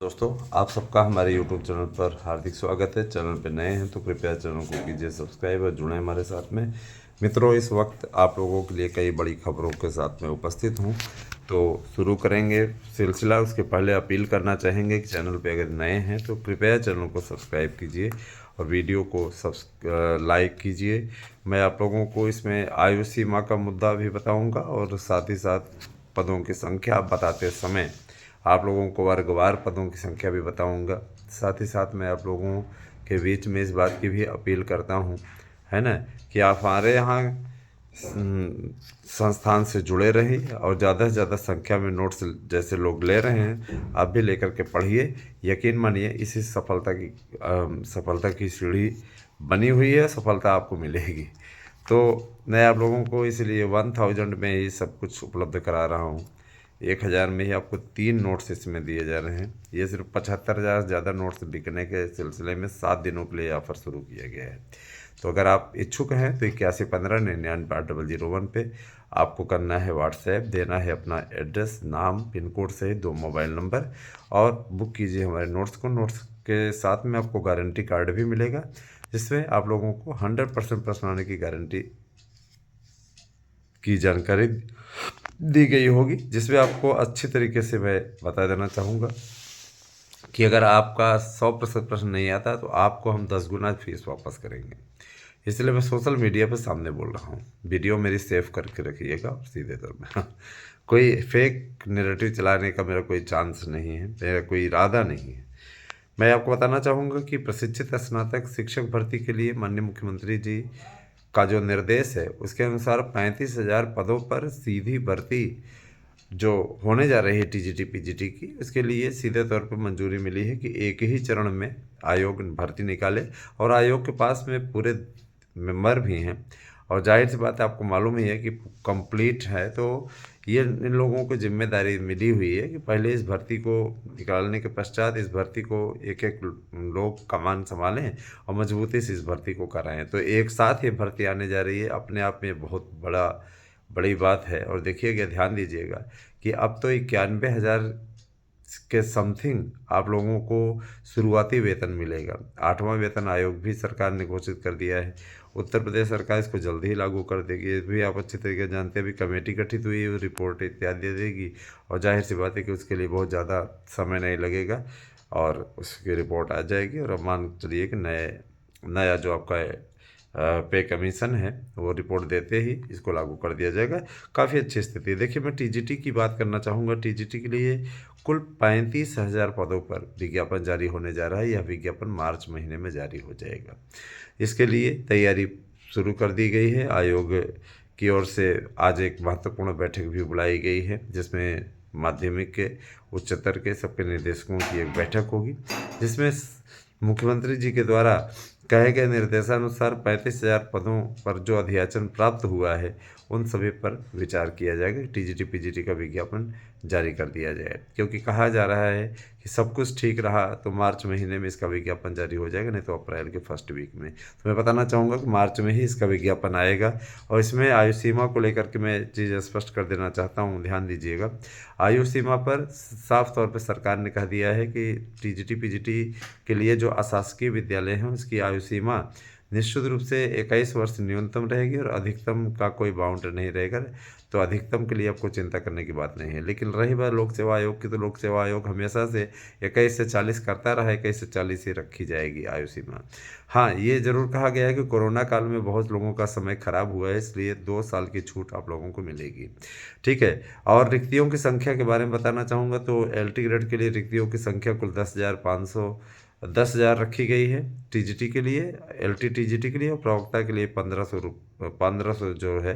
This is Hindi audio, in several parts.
दोस्तों, आप सबका हमारे YouTube चैनल पर हार्दिक स्वागत है। चैनल पर नए हैं तो कृपया चैनल को कीजिए सब्सक्राइब और जुड़ें हमारे साथ में। मित्रों, इस वक्त आप लोगों के लिए कई बड़ी खबरों के साथ में उपस्थित हूं, तो शुरू करेंगे सिलसिला। उसके पहले अपील करना चाहेंगे कि चैनल पर अगर नए हैं तो कृपया चैनल को सब्सक्राइब कीजिए और वीडियो को लाइक कीजिए। मैं आप लोगों को इसमें आयु सीमा का मुद्दा भी बताऊँगा और साथ ही साथ पदों की संख्या बताते समय आप लोगों को वर्गवार पदों की संख्या भी बताऊंगा। साथ ही साथ मैं आप लोगों के बीच में इस बात की भी अपील करता हूं, है ना, कि आप हमारे यहाँ संस्थान से जुड़े रहें और ज़्यादा से ज़्यादा संख्या में नोट्स जैसे लोग ले रहे हैं आप भी लेकर के पढ़िए। यकीन मानिए, इसी सफलता की सीढ़ी बनी हुई है, सफलता आपको मिलेगी। तो मैं आप लोगों को इसलिए 1000 में ही सब कुछ उपलब्ध करा रहा हूँ। 1000 में ही आपको 3 नोट्स इसमें दिए जा रहे हैं। ये सिर्फ 75,000 से ज़्यादा नोट्स बिकने के सिलसिले में 7 दिनों के लिए ऑफ़र शुरू किया गया है। तो अगर आप इच्छुक हैं तो 8115 998001 पे आपको करना है व्हाट्सएप, देना है अपना एड्रेस, नाम, पिन कोड सहित 2 मोबाइल नंबर और बुक कीजिए हमारे नोट्स को। नोट्स के साथ में आपको गारंटी कार्ड भी मिलेगा, जिसमें आप लोगों को 100% प्रश्न आने की गारंटी की जानकारी दी गई होगी, जिसमें आपको अच्छी तरीके से मैं बता देना चाहूँगा कि अगर आपका 100% प्रश्न नहीं आता तो आपको हम 10 गुना फीस वापस करेंगे। इसलिए मैं सोशल मीडिया पर सामने बोल रहा हूँ। वीडियो मेरी सेव करके रखिएगा सीधे तौर में। कोई फेक नैरेटिव चलाने का मेरा कोई चांस नहीं है, मेरा कोई इरादा नहीं है। मैं आपको बताना चाहूँगा कि प्रशिक्षित स्नातक शिक्षक भर्ती के लिए माननीय मुख्यमंत्री जी का जो निर्देश है उसके अनुसार 35,000 पदों पर सीधी भर्ती जो होने जा रही है टीजीटी पीजीटी की, उसके लिए सीधे तौर पर मंजूरी मिली है कि एक ही चरण में आयोग भर्ती निकाले। और आयोग के पास में पूरे मेंबर भी हैं और जाहिर सी बात है, आपको मालूम ही है कि कंप्लीट है, तो ये इन लोगों को जिम्मेदारी मिली हुई है कि पहले इस भर्ती को निकालने के पश्चात इस भर्ती को एक एक लोग कमान संभालें और मजबूती से इस भर्ती को कराएं। तो एक साथ ये भर्ती आने जा रही है, अपने आप में बहुत बड़ी बात है। और देखिएगा, ध्यान दीजिएगा कि अब तो 91,000 के समथिंग आप लोगों को शुरुआती वेतन मिलेगा। 8वां वेतन आयोग भी सरकार ने घोषित कर दिया है। उत्तर प्रदेश सरकार इसको जल्दी ही लागू कर देगी। ये भी आप अच्छी तरीके से जानते हैं, अभी कमेटी गठित हुई है, रिपोर्ट इत्यादि दे देगी और जाहिर सी बात है कि उसके लिए बहुत ज़्यादा समय नहीं लगेगा और उसकी रिपोर्ट आ जाएगी और अब मान चलिए कि नया जो आपका पे कमीशन है वो रिपोर्ट देते ही इसको लागू कर दिया जाएगा। काफ़ी अच्छी स्थिति है। देखिए, मैं टीजीटी की बात करना चाहूँगा। टीजीटी के लिए कुल 35,000 पदों पर विज्ञापन जारी होने जा रहा है। यह विज्ञापन मार्च महीने में जारी हो जाएगा। इसके लिए तैयारी शुरू कर दी गई है। आयोग की ओर से आज एक महत्वपूर्ण बैठक भी बुलाई गई है, जिसमें माध्यमिक के, उच्चतर के सबके निर्देशकों की एक बैठक होगी, जिसमें मुख्यमंत्री जी के द्वारा कहे गए निर्देशानुसार 35,000 पदों पर जो अध्याचन प्राप्त हुआ है उन सभी पर विचार किया जाएगा। टीजीटी पीजीटी का विज्ञापन जारी कर दिया जाए, क्योंकि कहा जा रहा है कि सब कुछ ठीक रहा तो मार्च महीने में इसका विज्ञापन जारी हो जाएगा, नहीं तो अप्रैल के फर्स्ट वीक में। तो मैं बताना चाहूँगा कि मार्च में ही इसका विज्ञापन आएगा। और इसमें आयु सीमा को लेकर के मैं चीज़ स्पष्ट कर देना चाहता हूँ, ध्यान दीजिएगा। आयु सीमा पर साफ तौर पर सरकार ने कह दिया है कि टीजीटी पीजीटी के लिए जो अशासकीय विद्यालय हैं उसकी आयु सीमा निश्चित रूप से 21 वर्ष न्यूनतम रहेगी और अधिकतम का कोई बाउंड नहीं रहेगा। तो अधिकतम के लिए आपको चिंता करने की बात नहीं है। लेकिन रही बात लोक सेवा आयोग की, तो लोक सेवा आयोग हमेशा से 21 से 40 करता रहा, 21 से 40 ही रखी जाएगी आयु सीमा। हाँ, ये ज़रूर कहा गया है कि कोरोना काल में बहुत लोगों का समय खराब हुआ है, इसलिए 2 साल की छूट आप लोगों को मिलेगी। ठीक है। और रिक्तियों की संख्या के बारे में बताना चाहूँगा, तो एलटी ग्रेड के लिए रिक्तियों की संख्या कुल 10,000 रखी गई है टीजीटी के लिए, एलटी टीजीटी के लिए, और प्रवक्ता के लिए 1500 जो है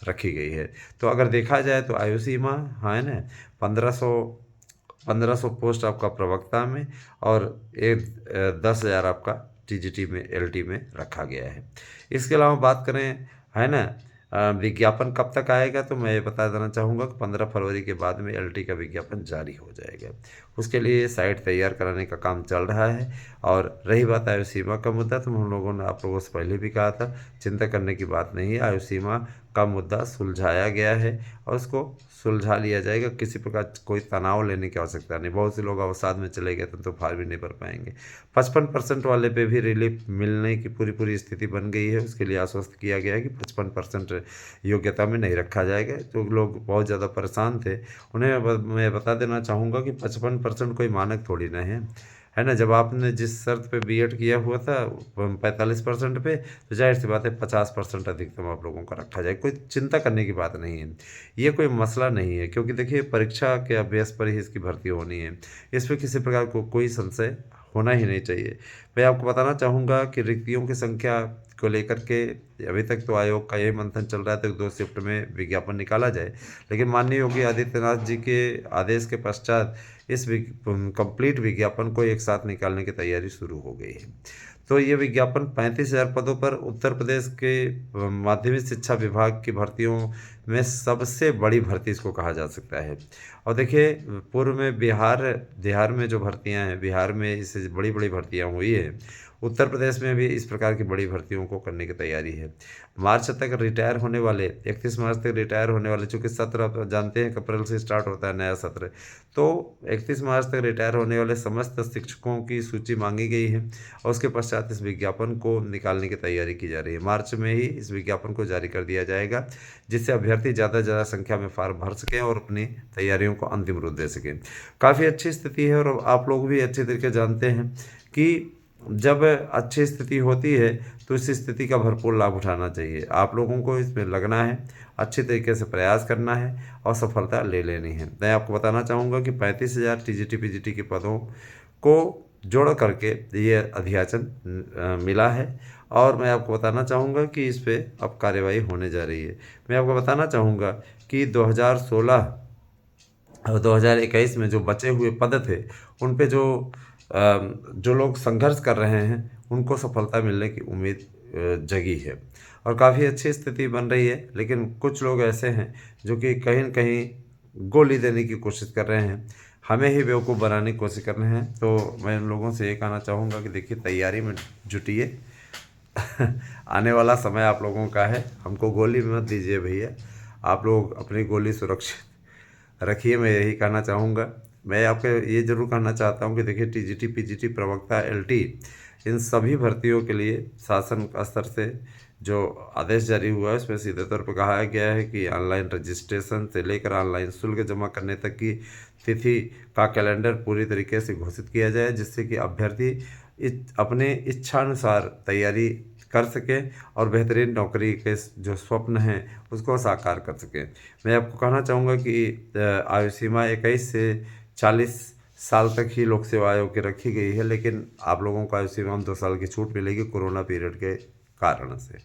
रखी गई है। तो अगर देखा जाए तो आयु सीमा, हाँ, है ना, 1500 पोस्ट आपका प्रवक्ता में और 10,000 आपका टीजीटी में, एलटी में रखा गया है। इसके अलावा बात करें, है ना, विज्ञापन कब तक आएगा, तो मैं ये बता देना चाहूँगा कि 15 फरवरी के बाद में एलटी का विज्ञापन जारी हो जाएगा। उसके लिए साइट तैयार कराने का काम चल रहा है। और रही बात आयु सीमा का मुद्दा, तो हम लोगों ने आप लोगों से पहले भी कहा था, चिंता करने की बात नहीं है। आयु सीमा का मुद्दा सुलझाया गया है और उसको सुलझा लिया जाएगा। किसी प्रकार कोई तनाव लेने की आवश्यकता नहीं। बहुत से लोग अवसाद में चले गए तो फार्म भी नहीं भर पाएंगे। 55% वाले पे भी रिलीफ मिलने की पूरी पूरी स्थिति बन गई है। उसके लिए आश्वस्त किया गया है कि 55% योग्यता में नहीं रखा जाएगा। जो लोग बहुत ज़्यादा परेशान थे उन्हें मैं बता देना चाहूँगा कि 55% कोई मानक थोड़ी ना है ना। जब आपने जिस शर्त पे बीएड किया हुआ था 45% पे, तो जाहिर सी बात है 50% अधिकतम आप लोगों का रखा जाए। कोई चिंता करने की बात नहीं है, ये कोई मसला नहीं है, क्योंकि देखिए परीक्षा के अभ्यास पर ही इसकी भर्ती होनी है। इस पर किसी प्रकार को कोई संशय होना ही नहीं चाहिए। मैं आपको बताना चाहूँगा कि रिक्तियों की संख्या को लेकर के अभी तक तो आयोग का यही मंथन चल रहा है तो 2 शिफ्ट में विज्ञापन निकाला जाए, लेकिन माननीय योगी आदित्यनाथ जी के आदेश के पश्चात इस कंप्लीट विज्ञापन को एक साथ निकालने की तैयारी शुरू हो गई है। तो ये विज्ञापन 35,000 पदों पर उत्तर प्रदेश के माध्यमिक शिक्षा विभाग की भर्तियों में सबसे बड़ी भर्ती इसको कहा जा सकता है। और देखिए पूर्व में बिहार में जो भर्तियां हैं, बिहार में इससे बड़ी बड़ी भर्तियां हुई है। उत्तर प्रदेश में भी इस प्रकार की बड़ी भर्तियों को करने की तैयारी है। मार्च तक रिटायर होने वाले 31 मार्च तक रिटायर होने वाले, चूँकि सत्र आप जानते हैं कि अप्रैल से स्टार्ट होता है नया सत्र, तो 31 मार्च तक रिटायर होने वाले समस्त शिक्षकों की सूची मांगी गई है और उसके पश्चात इस विज्ञापन को निकालने की तैयारी की जा रही है। मार्च में ही इस विज्ञापन को जारी कर दिया जाएगा, जिससे अभ्यर्थी ज़्यादा से ज़्यादा संख्या में फार्म भर सकें और अपनी तैयारियों को अंतिम रूप दे सकें। काफ़ी अच्छी स्थिति है और आप लोग भी अच्छे तरीके जानते हैं कि जब अच्छी स्थिति होती है तो इस स्थिति का भरपूर लाभ उठाना चाहिए। आप लोगों को इसमें लगना है, अच्छी तरीके से प्रयास करना है और सफलता ले लेनी है। मैं आपको बताना चाहूँगा कि 35,000 टीजीटी पीजीटी के पदों को जोड़ करके ये अधियाचन मिला है और मैं आपको बताना चाहूँगा कि इस पर अब कार्यवाही होने जा रही है। मैं आपको बताना चाहूँगा कि 2016 और 2021 में जो बचे हुए पद थे उन पे जो लोग संघर्ष कर रहे हैं उनको सफलता मिलने की उम्मीद जगी है और काफ़ी अच्छी स्थिति बन रही है। लेकिन कुछ लोग ऐसे हैं जो कि कहीं न कहीं गोली देने की कोशिश कर रहे हैं, हमें ही बेवकूफ़ बनाने की कोशिश कर रहे हैं। तो मैं उन लोगों से ये कहना चाहूँगा कि देखिए तैयारी में जुटिए आने वाला समय आप लोगों का है, हमको गोली मत दीजिए भैया, आप लोग अपनी गोली सुरक्षित रखिए। मैं यही कहना चाहूँगा। मैं आपको ये ज़रूर कहना चाहता हूँ कि देखिए टीजीटी पीजीटी प्रवक्ता एलटी इन सभी भर्तियों के लिए शासन स्तर से जो आदेश जारी हुआ है उसमें सीधे तौर पर कहा गया है कि ऑनलाइन रजिस्ट्रेशन से लेकर ऑनलाइन शुल्क जमा करने तक की तिथि का कैलेंडर पूरी तरीके से घोषित किया जाए, जिससे कि अभ्यर्थी अपने इच्छानुसार तैयारी कर सकें और बेहतरीन नौकरी के जो स्वप्न हैं उसको साकार कर सकें। मैं आपको कहना चाहूँगा कि आयु सीमा 21 से 40 साल तक ही लोक सेवा आयोग की रखी गई है, लेकिन आप लोगों को आयु सीमा में 2 साल की छूट मिलेगी कोरोना पीरियड के कारण से,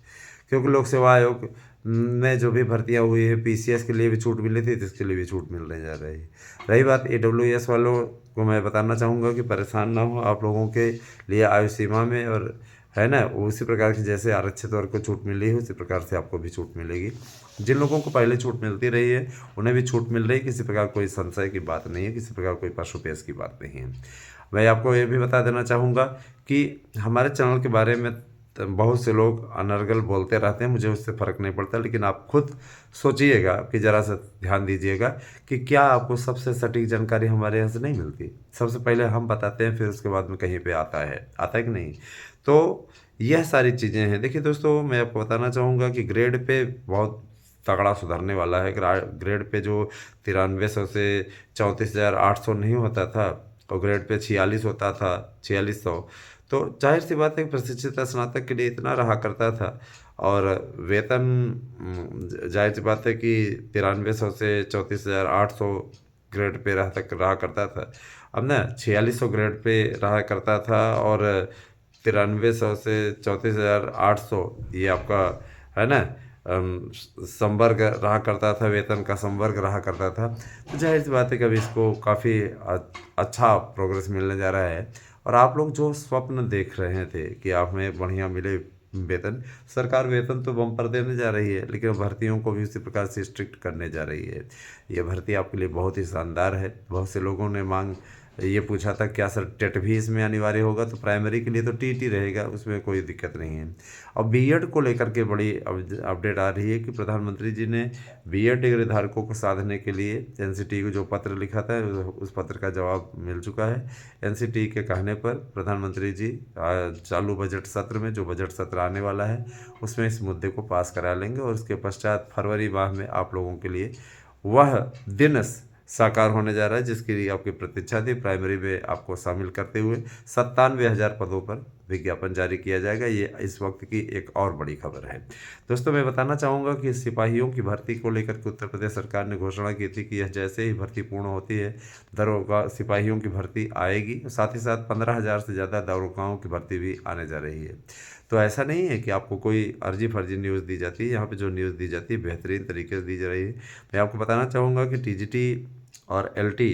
क्योंकि लोक सेवा आयोग में जो भी भर्तियां हुई है पीसीएस के लिए भी छूट मिली थी तो इसके लिए भी छूट मिलने जा रही है। रही बात ईडब्ल्यूएस वालों को, मैं बताना चाहूँगा कि परेशान ना हो, आप लोगों के लिए आयु सीमा में और है ना उसी प्रकार की जैसे आरक्षित वर्ग को छूट मिली है उसी प्रकार से आपको भी छूट मिलेगी। जिन लोगों को पहले छूट मिलती रही है उन्हें भी छूट मिल रही है, किसी प्रकार कोई संशय की बात नहीं है, किसी प्रकार कोई पशुपेश की बात नहीं है। मैं आपको ये भी बता देना चाहूँगा कि हमारे चैनल के बारे में बहुत से लोग अनर्गल बोलते रहते हैं, मुझे उससे फ़र्क नहीं पड़ता, लेकिन आप खुद सोचिएगा कि ज़रा सा ध्यान दीजिएगा कि क्या आपको सबसे सटीक जानकारी हमारे यहाँ से नहीं मिलती। सबसे पहले हम बताते हैं, फिर उसके बाद में कहीं पे आता है कि नहीं। तो यह सारी चीज़ें हैं। देखिए दोस्तों, मैं आपको बताना चाहूँगा कि ग्रेड पे बहुत तगड़ा सुधरने वाला है। ग्रेड पे जो 9300 से 34,800 नहीं होता था और ग्रेड पे 46 होता था, 4600, तो जाहिर सी बात है प्रशिक्षित स्नातक के लिए इतना रहा करता था और वेतन जाहिर सी बात है कि 9300 से 34,800 ग्रेड पे रहा करता था। अब ना 4600 ग्रेड पे रहा करता था और 9300 से 34,800 ये आपका है ना संवर्ग रहा करता था, वेतन का संवर्ग रहा करता था। तो जाहिर सी बात है कि अभी इसको काफ़ी अच्छा प्रोग्रेस मिलने जा रहा है और आप लोग जो स्वप्न देख रहे थे कि आप में बढ़िया मिले वेतन, सरकार वेतन तो बम्पर देने जा रही है, लेकिन भर्तियों को भी उसी प्रकार से स्ट्रिक्ट करने जा रही है। ये भर्ती आपके लिए बहुत ही शानदार है। बहुत से लोगों ने मांग ये पूछा था क्या सर टेट भी इसमें अनिवार्य होगा, तो प्राइमरी के लिए तो टीटी रहेगा, उसमें कोई दिक्कत नहीं है। अब बीएड को लेकर के बड़ी अपडेट आ रही है कि प्रधानमंत्री जी ने बीएड डिग्री धारकों को साधने के लिए एनसीटी को जो पत्र लिखा था उस पत्र का जवाब मिल चुका है। एनसीटी के कहने पर प्रधानमंत्री जी चालू बजट सत्र में, जो बजट सत्र आने वाला है, उसमें इस मुद्दे को पास करा लेंगे और उसके पश्चात फरवरी माह में आप लोगों के लिए वह दिन साकार होने जा रहा है जिसके लिए आपकी प्रतीक्षा थी। प्राइमरी में आपको शामिल करते हुए 97,000 पदों पर विज्ञापन जारी किया जाएगा। ये इस वक्त की एक और बड़ी खबर है। दोस्तों, मैं बताना चाहूँगा कि सिपाहियों की भर्ती को लेकर के उत्तर प्रदेश सरकार ने घोषणा की थी कि यह जैसे ही भर्ती पूर्ण होती है, दरोगा सिपाहियों की भर्ती आएगी। साथ ही साथ 15,000 से ज़्यादा दरोगाओं की भर्ती भी आने जा रही है। तो ऐसा नहीं है कि आपको कोई अर्जी फर्जी न्यूज़ दी जाती है। यहाँ पे जो न्यूज़ दी जाती है बेहतरीन तरीके से दी जा रही है। मैं आपको बताना चाहूँगा कि टीजीटी और एलटी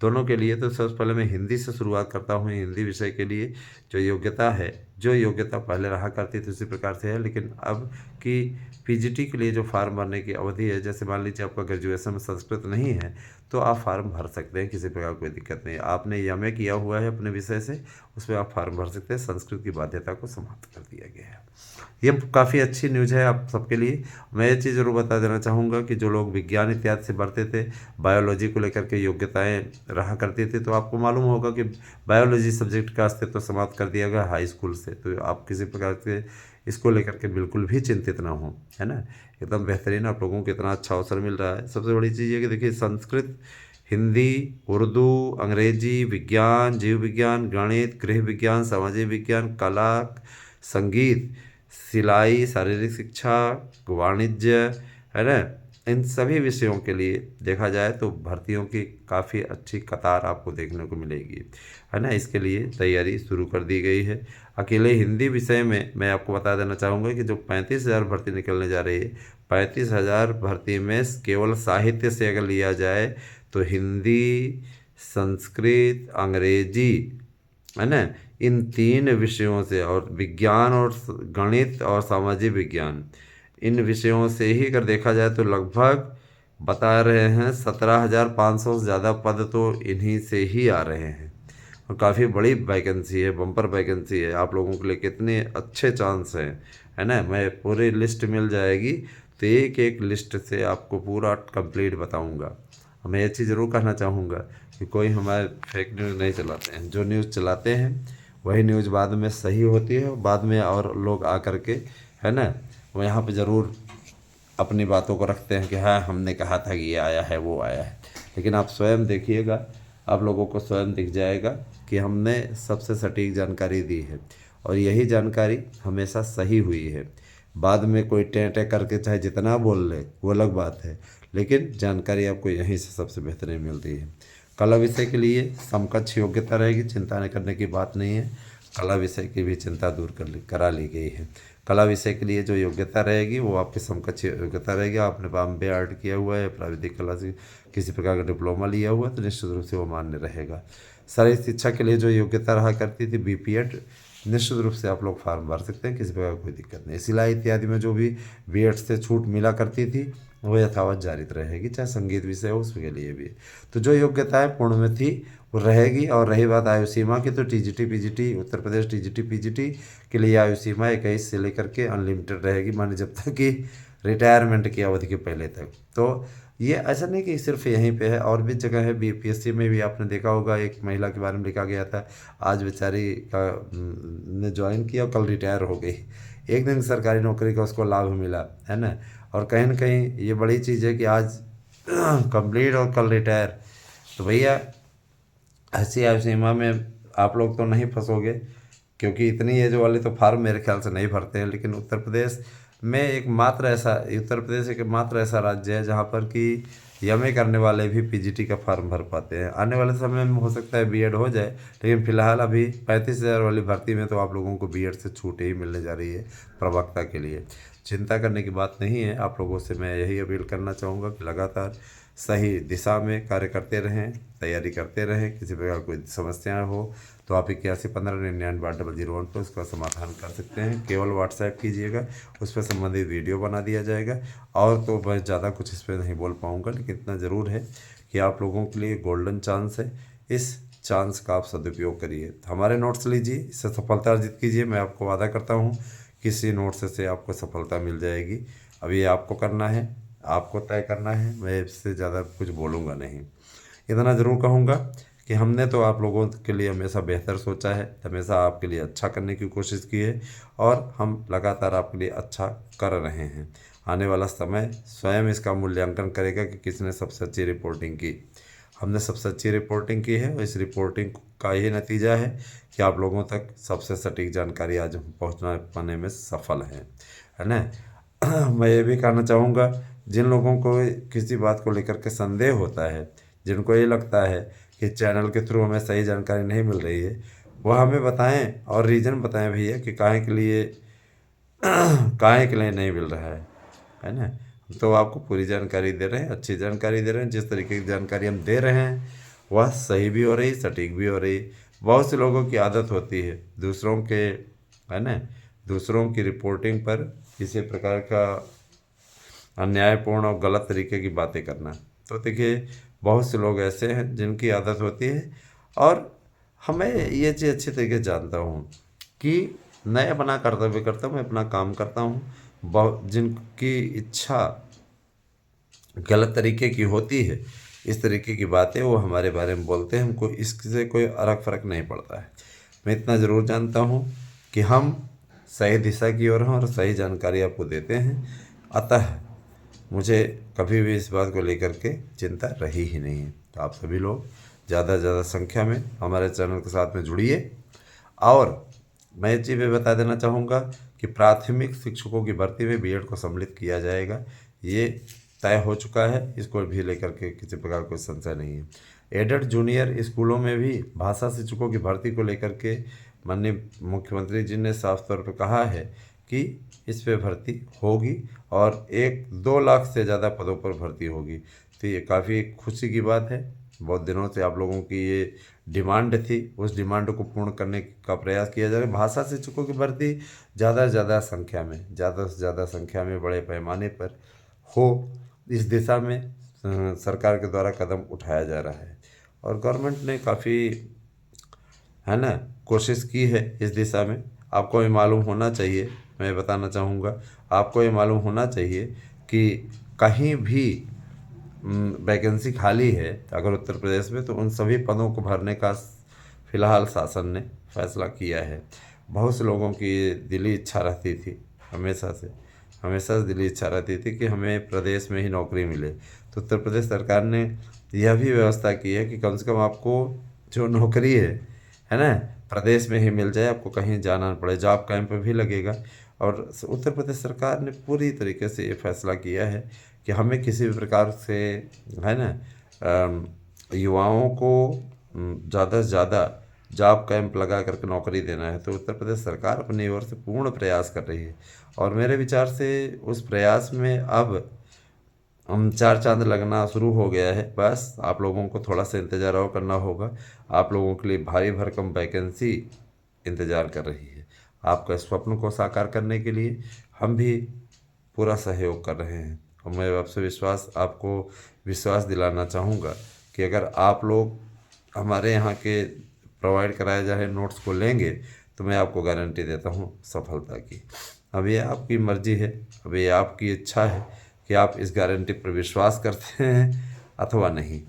दोनों के लिए तो सबसे पहले मैं हिंदी से शुरुआत करता हूँ। हिंदी विषय के लिए जो योग्यता पहले रहा करती थी उसी प्रकार से है, लेकिन अब की पीजीटी के लिए जो फार्म भरने की अवधि है, जैसे मान लीजिए आपका ग्रेजुएशन में संस्कृत नहीं है तो आप फार्म भर सकते हैं, किसी प्रकार कोई दिक्कत नहीं है। आपने एमए किया हुआ है अपने विषय से, उसमें आप फार्म भर सकते हैं। संस्कृत की बाध्यता को समाप्त कर दिया गया है। ये काफ़ी अच्छी न्यूज़ है आप सबके लिए। मैं ये चीज़ ज़रूर बता देना चाहूँगा कि जो लोग विज्ञान इत्यादि से पढ़ते थे, बायोलॉजी को लेकर के योग्यताएं रहा करती थी, तो आपको मालूम होगा कि बायोलॉजी सब्जेक्ट का अस्तित्व समाप्त कर दिया गया हाई स्कूल से। तो आप किसी प्रकार के इसको लेकर के बिल्कुल भी चिंतित ना हो, है ना। एकदम बेहतरीन आप लोगों को इतना अच्छा अवसर मिल रहा है। सबसे बड़ी चीज़ ये कि देखिए, संस्कृत, हिंदी, उर्दू, अंग्रेजी, विज्ञान, जीव विज्ञान, गणित, गृह विज्ञान, सामाजिक विज्ञान, कला, संगीत, सिलाई, शारीरिक शिक्षा, वाणिज्य, है ना, इन सभी विषयों के लिए देखा जाए तो भर्तियों की काफ़ी अच्छी कतार आपको देखने को मिलेगी, है ना। इसके लिए तैयारी शुरू कर दी गई है। अकेले हिंदी विषय में मैं आपको बता देना चाहूँगा कि जो 35,000 भर्ती निकलने जा रही है, 35,000 भर्ती में केवल साहित्य से अगर लिया जाए तो हिंदी, संस्कृत, अंग्रेजी, है ना, इन 3 विषयों से, और विज्ञान और गणित और सामाजिक विज्ञान, इन विषयों से ही अगर देखा जाए तो लगभग बता रहे हैं 17,500 से ज़्यादा पद तो इन्हीं से ही आ रहे हैं। और काफ़ी बड़ी वैकेंसी है, बम्पर वैकेंसी है। आप लोगों के लिए कितने अच्छे चांस हैं, है ना। मैं पूरी लिस्ट मिल जाएगी तो एक एक लिस्ट से आपको पूरा कंप्लीट बताऊंगा। मैं ये चीज़ ज़रूर कहना चाहूँगा कि कोई हमारे फेक न्यूज़ नहीं चलाते हैं। जो न्यूज़ चलाते हैं वही न्यूज़ बाद में सही होती है, बाद में और लोग आ कर के, है ना, वो यहाँ पे ज़रूर अपनी बातों को रखते हैं कि हाँ हमने कहा था कि ये आया है वो आया है। लेकिन आप स्वयं देखिएगा, आप लोगों को स्वयं दिख जाएगा कि हमने सबसे सटीक जानकारी दी है और यही जानकारी हमेशा सही हुई है। बाद में कोई टें करके चाहे जितना बोल ले वो अलग बात है, लेकिन जानकारी आपको यहीं से सबसे बेहतरीन मिलती है। कला विषय के लिए समकक्ष योग्यता रहेगी, चिंता नहीं करने की बात नहीं है। कला विषय की भी चिंता दूर करा ली गई है। कला विषय के लिए जो योग्यता रहेगी वो आपकी समकक्ष योग्यता रहेगी। आपने बॉम्बे आर्ट किया हुआ है, प्राविधिक कला से किसी प्रकार का डिप्लोमा लिया हुआ है तो निश्चित रूप से वो मान्य रहेगा। शारीरिक शिक्षा के लिए जो योग्यता रहा करती थी बीपीएड, निश्चित रूप से आप लोग फार्म भर सकते हैं, किसी प्रकार कोई दिक्कत नहीं। सिलाई इत्यादि में जो भी बीएड से छूट मिला करती थी वो यथावत जारी रहेगी, चाहे संगीत विषय हो उसके लिए भी। तो जो योग्यताएं पूर्ण में थी वो रहेगी। और रही बात आयु सीमा की, तो TGT PGT, Uttar Pradesh TGT PGT के लिए आयु सीमा 21 से लेकर के अनलिमिटेड रहेगी, माने जब तक कि रिटायरमेंट की अवधि के पहले तक। तो ये ऐसा नहीं कि सिर्फ यहीं पे है, और भी जगह है। बीपीएससी में भी आपने देखा होगा, एक महिला के बारे में लिखा गया था, आज बेचारी का ने ज्वाइन किया और कल रिटायर हो गई। एक दिन सरकारी नौकरी का उसको लाभ मिला, है ना। और कहीं ना कहीं ये बड़ी चीज़ है कि आज कंप्लीट और कल रिटायर। तो भैया ऐसी आयु सीमा में आप लोग तो नहीं फंसोगे, क्योंकि इतनी एज वाले तो फार्म मेरे ख्याल से नहीं भरते हैं। लेकिन उत्तर प्रदेश एक मात्र ऐसा राज्य है जहाँ पर कि एमए करने वाले भी पीजीटी का फार्म भर पाते हैं। आने वाले समय में हो सकता है बीएड हो जाए, लेकिन फिलहाल अभी 35,000 वाली भर्ती में तो आप लोगों को बीएड से छूट ही मिलने जा रही है प्रवक्ता के लिए। चिंता करने की बात नहीं है। आप लोगों से मैं यही अपील करना चाहूँगा कि लगातार सही दिशा में कार्य करते रहें, तैयारी करते रहें। किसी प्रकार कोई समस्याएं हो तो आप 8115998001 पर उसका समाधान कर सकते हैं। केवल व्हाट्सएप कीजिएगा, उस पर संबंधित वीडियो बना दिया जाएगा। और तो मैं ज़्यादा कुछ इस पर नहीं बोल पाऊँगा, लेकिन इतना ज़रूर है कि आप लोगों के लिए गोल्डन चांस है। इस चांस का आप सदुपयोग करिए। हमारे नोट्स लीजिए, इससे सफलता अर्जित कीजिए। मैं आपको वादा करता हूँ किसी नोट्स से आपको सफलता मिल जाएगी। अब ये आपको करना है, आपको तय करना है, मैं इससे ज़्यादा कुछ बोलूँगा नहीं। इतना ज़रूर कहूँगा कि हमने तो आप लोगों के लिए हमेशा बेहतर सोचा है, हमेशा आपके लिए अच्छा करने की कोशिश की है और हम लगातार आपके लिए अच्छा कर रहे हैं। आने वाला समय स्वयं इसका मूल्यांकन करेगा कि किसने सबसे अच्छी रिपोर्टिंग की। हमने सबसे अच्छी रिपोर्टिंग की है और इस रिपोर्टिंग का यही नतीजा है कि आप लोगों तक सबसे सटीक जानकारी आज हम पहुँचना पाने में सफल हैं, है ना। मैं ये भी कहना चाहूँगा, जिन लोगों को किसी बात को लेकर के संदेह होता है, जिनको ये लगता है कि चैनल के थ्रू हमें सही जानकारी नहीं मिल रही है, वह हमें बताएं और रीज़न बताएं भैया कि काहे के लिए नहीं मिल रहा है ना। तो आपको पूरी जानकारी दे रहे हैं, अच्छी जानकारी दे रहे हैं। जिस तरीके की जानकारी हम दे रहे हैं वह सही भी हो रही, सटीक भी हो रही। बहुत से लोगों की आदत होती है दूसरों के, है ना, दूसरों की रिपोर्टिंग पर किसी प्रकार का अन्यायपूर्ण और गलत तरीके की बातें करना। तो देखिए, बहुत से लोग ऐसे हैं जिनकी आदत होती है, और हमें ये चीज़ अच्छी तरीके से जानता हूँ कि मैं अपना कर्तव्य करता हूँ, मैं अपना काम करता हूँ। बहुत जिनकी इच्छा गलत तरीके की होती है, इस तरीके की बातें वो हमारे बारे में बोलते हैं, हमको इससे कोई फ़र्क नहीं पड़ता है। मैं इतना ज़रूर जानता हूँ कि हम सही दिशा की ओर हैं और सही जानकारी आपको देते हैं। अतः मुझे कभी भी इस बात को लेकर के चिंता रही ही नहीं है। तो आप सभी लोग ज़्यादा से ज़्यादा संख्या में हमारे चैनल के साथ में जुड़िए। और मैं ये चीज़ भी बता देना चाहूँगा कि प्राथमिक शिक्षकों की भर्ती में बीएड को सम्मिलित किया जाएगा, ये तय हो चुका है। इसको भी लेकर के किसी प्रकार कोई संशय नहीं है। एडेड जूनियर स्कूलों में भी भाषा शिक्षकों की भर्ती को लेकर के माननीय मुख्यमंत्री जी ने साफ तौर पर कहा है कि इस पे भर्ती होगी और 1-2 लाख से ज़्यादा पदों पर भर्ती होगी। तो ये काफ़ी खुशी की बात है। बहुत दिनों से आप लोगों की ये डिमांड थी, उस डिमांड को पूर्ण करने का प्रयास किया जा रहा है। भाषा शिक्षकों की भर्ती ज़्यादा से ज़्यादा संख्या में, ज़्यादा से ज़्यादा संख्या में, बड़े पैमाने पर हो, इस दिशा में सरकार के द्वारा कदम उठाया जा रहा है। और गवर्नमेंट ने काफ़ी, है ना, कोशिश की है इस दिशा में। आपको ये मालूम होना चाहिए, मैं बताना चाहूँगा, आपको ये मालूम होना चाहिए कि कहीं भी वैकेंसी खाली है अगर उत्तर प्रदेश में, तो उन सभी पदों को भरने का फिलहाल शासन ने फैसला किया है। बहुत से लोगों की दिली इच्छा रहती थी, हमेशा से दिली इच्छा रहती थी कि हमें प्रदेश में ही नौकरी मिले। तो उत्तर प्रदेश सरकार ने यह भी व्यवस्था की है कि कम से कम आपको जो नौकरी है ना, प्रदेश में ही मिल जाए, आपको कहीं जाना न पड़े। जॉब कैंप भी लगेगा। और उत्तर प्रदेश सरकार ने पूरी तरीके से ये फैसला किया है कि हमें किसी भी प्रकार से, है ना, युवाओं को ज़्यादा से ज़्यादा जॉब कैंप लगा करके नौकरी देना है। तो उत्तर प्रदेश सरकार अपनी ओर से पूर्ण प्रयास कर रही है और मेरे विचार से उस प्रयास में अब हम चार चांद लगना शुरू हो गया है। बस आप लोगों को थोड़ा सा इंतज़ार और करना होगा। आप लोगों के लिए भारी भरकम वैकेंसी इंतज़ार कर रही है। आपका स्वप्न को साकार करने के लिए हम भी पूरा सहयोग कर रहे हैं और मैं आपको विश्वास दिलाना चाहूँगा कि अगर आप लोग हमारे यहाँ के प्रोवाइड कराए जा रहे नोट्स को लेंगे तो मैं आपको गारंटी देता हूँ सफलता की। अब ये आपकी मर्ज़ी है, अब ये आपकी इच्छा है कि आप इस गारंटी पर विश्वास करते हैं अथवा नहीं,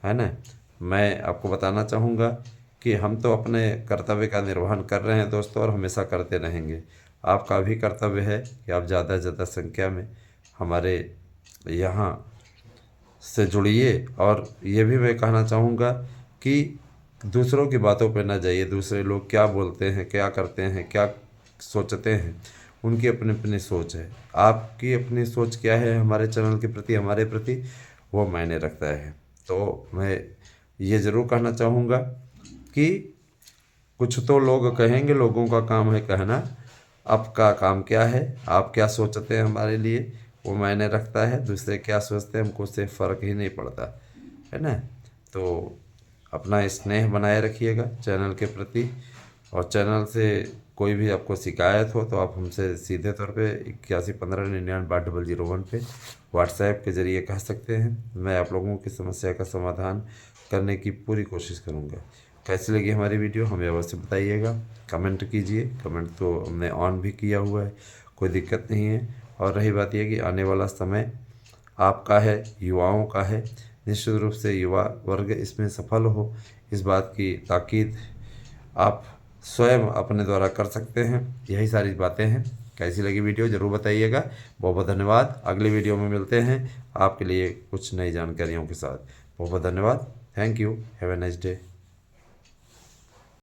है ना। मैं आपको बताना चाहूँगा कि हम तो अपने कर्तव्य का निर्वहन कर रहे हैं दोस्तों, और हमेशा करते रहेंगे। आपका भी कर्तव्य है कि आप ज़्यादा से ज़्यादा संख्या में हमारे यहाँ से जुड़िए। और ये भी मैं कहना चाहूँगा कि दूसरों की बातों पे ना जाइए। दूसरे लोग क्या बोलते हैं, क्या करते हैं, क्या सोचते हैं, उनकी अपनी अपनी सोच है। आपकी अपनी सोच क्या है हमारे चैनल के प्रति, हमारे प्रति, वो मायने रखता है। तो मैं ये ज़रूर कहना चाहूँगा कि कुछ तो लोग कहेंगे, लोगों का काम है कहना। आपका काम क्या है, आप क्या सोचते हैं हमारे लिए, वो मायने रखता है। दूसरे क्या सोचते हैं हमको उससे फ़र्क ही नहीं पड़ता, है ना। तो अपना स्नेह बनाए रखिएगा चैनल के प्रति। और चैनल से कोई भी आपको शिकायत हो तो आप हमसे सीधे तौर पे 8115998001 पे व्हाट्सएप के ज़रिए कह सकते हैं। मैं आप लोगों की समस्या का समाधान करने की पूरी कोशिश करूँगा। कैसी लगी हमारी वीडियो हमें अवश्य बताइएगा, कमेंट कीजिए। कमेंट तो हमने ऑन भी किया हुआ है, कोई दिक्कत नहीं है। और रही बात यह कि आने वाला समय आपका है, युवाओं का है। निश्चित रूप से युवा वर्ग इसमें सफल हो, इस बात की ताकीद आप स्वयं अपने द्वारा कर सकते हैं। यही सारी बातें हैं। कैसी लगी वीडियो ज़रूर बताइएगा। बहुत बहुत धन्यवाद। अगले वीडियो में मिलते हैं आपके लिए कुछ नई जानकारियों के साथ। बहुत बहुत धन्यवाद। Thank you. Have a nice day.